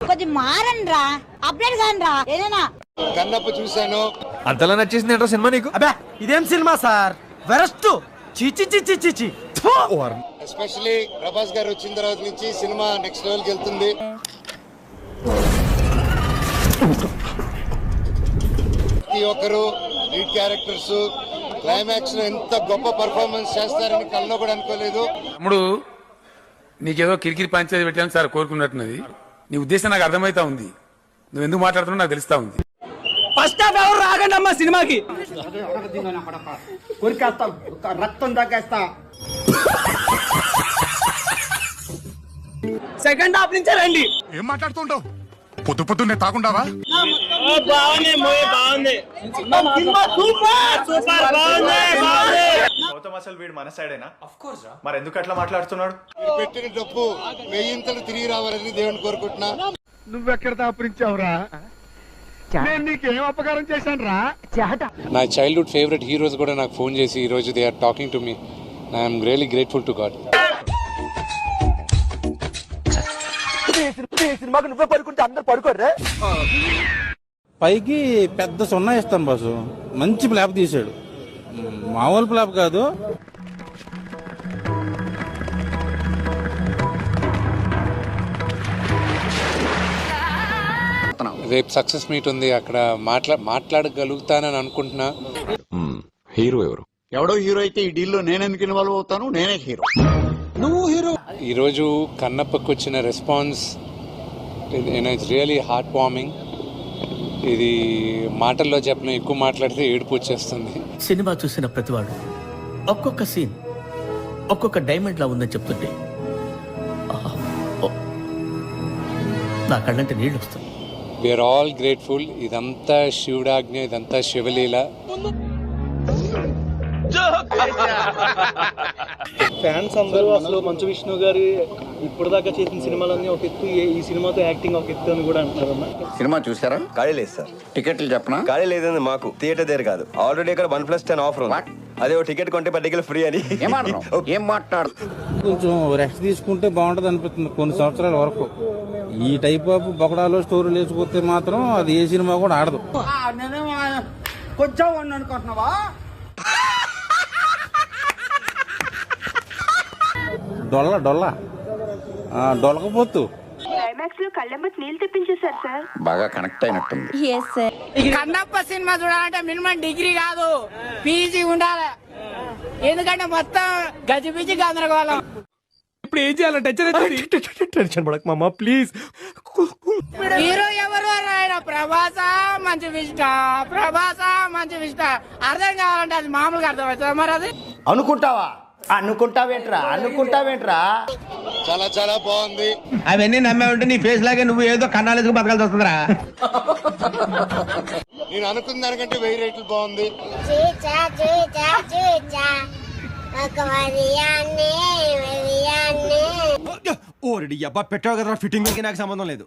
కొంచెం మారండి రా, అప్డేట్ కాని రా ఏదైనా. కన్నప్ప చూశాను, అంతలా నచ్చేసింది ఏంటో సినిమా నీకు? అబ్బా ఇదేం సినిమా సార్, వెరస్ట్, చిచి చిచి చిచి. ఎస్పెషల్లీ ప్రభాస్ గారు వచ్చిన తర్వాత నుంచి సినిమా నెక్స్ట్ లెవెల్కి వెళ్తుంది. ప్రతి ఒక్కరు లీడ్ క్యారెక్టర్స్ క్లైమాక్స్ లో ఎంత గొప్ప పర్ఫార్మెన్స్ చేస్తారని కల్లో కూడా అనుకోలేదు. తమ్ముడు నీకేదో కిరికిరి పంచేది పెట్టాను సార్ కోరుకున్నట్టున్నది. నీ ఉద్దేశం నాకు అర్థమైతా ఉంది, నువ్వు ఎందుకు మాట్లాడుతున్నావు నాకు తెలుస్తా ఉంది. ఫస్ట్ హాఫ్ ఎవరు రాగండి అమ్మా సినిమాకి, కొరికేస్తాం, రక్తం తగ్గేస్తా. సెకండ్ హాఫ్ నుంచే రండి. ఏం మాట్లాడుతుంటావు? పొద్దు పొద్దున్నే తాగుండావా? గౌతమ్ అసలు వీడు మన సైడేనా? ఆఫ్ కోర్స్ రా, మరి ఎందుకు అట్లా మాట్లాడుతున్నాడు? పెట్టిన డబ్బు వెయ్యింతలు తిరిగి రావాలని దేవుని కోరుకుంటున్నా. నువ్వెక్కడ దాపురించావురా? నేను నీకేం అపకారం చేశాను రా? నా చైల్డ్హుడ్ ఫేవరెట్ హీరోస్ కూడా నాకు ఫోన్ చేసి ఈ రోజు they are talking to me. I'm really grateful to God. పైకి పెద్ద సున్నా ఇస్తాను బాసు, మంచి ప్లాప్ తీసాడు, మామూలు ప్లాప్ కాదు. రేపు సక్సెస్ మీట్ ఉంది, అక్కడ మాట్లాడగలుగుతానని అనుకుంటున్నా. హీరో ఎవరు? ఎవడో హీరో అయితే ఈ డీల్లో నేను ఎందుకు ఇన్వాల్వ్ అవుతాను? నేనే హీరో. నువ్వు హీరో. ఈరోజు కన్నప్పకు వచ్చిన response it's really heart warming. ఇది మాటల్లో చెప్పిన, ఎక్కువ మాట్లాడితే ఏడుపు వచ్చేస్తుంది. సినిమా చూసిన ప్రతివాడు ఒక్కొక్క సీన్ ఒక్కొక్క డైమండ్ లా ఉందని చెప్తుంటే నా కళ్ళంటే నీళ్ళు వస్తాయి. We're all grateful. ఇదంతా శివుడాజ్ఞ, ఇదంతా శివలీల. ఫ్యాన్స్ అందరూ అసలు మంచు విష్ణు గారు ఇప్పుడు దాకా చేసిన సినిమాలన్నీ ఒక ఎత్తు, ఈ సినిమాతో యాక్టింగ్ ఒక ఎత్తు అని కూడా అంటారు. సినిమా చూసారా? ఖాళీ లేదు సార్. టికెట్లు చెప్పనా? ఖాళీ లేదండి మాకు, థియేటర్ దగ్గర కాదు. ఆల్రెడీ ఇక్కడ 1+10 ఆఫర్ ఉంది. అదే ఓ టికెట్ కొంటే 10 టికెట్ ఫ్రీ అని. ఏం మాట్లాడు? కొంచెం రెస్ట్ తీసుకుంటే బాగుంటది అనిపిస్తుంది కొన్ని సంవత్సరాల వరకు. ఈ టైప్ ఆఫ్ బొకడాలో స్టోరీలు వేసుకొస్తే మాత్రం అది ఏ సినిమా కూడా ఆడదు. కొంచెం అనుకుంటున్నావా? డొల్లకపోతు క్లైమాక్స్ లో కళ్ళెంబట్ నీళ్ళు తెప్పించేశారు సార్. బాగా కనెక్ట్ అయినట్టుంది. కన్నప్ప సినిమా చూడాలంటే మినిమం డిగ్రీ కాదు, పీజీ ఉండాలి. ఎందుకంటే మొత్తం గజిబిజి గందరగోళం. ఇప్పుడు ఏం చేయాలంటే టెన్షన్ పడక మామ ప్లీజ్. హీరో ఎవరు? ఆయన ప్రభాస మంచి విష్ట, ప్రభాస మంచి విష్ట. అర్థం కావాలంటే అది మామూలుగా అర్థం అవుతుంది. మరి అది అనుకుంటావేంట్రా? చాలా చాలా బాగుంది. అవన్నీ నమ్మే ఉంటే నీ ఫేస్ లాగే నువ్వు ఏదో కన్నాలేసుకు బతకాల్సి వస్తుందిరా. నేను అనుకున్న దానికంటే 1000 రెట్లు బాగుంది. ఓరెడి అబ్బా పెట్టావు కదరా ఫిట్టింగ్, నాకు సంబంధం లేదు.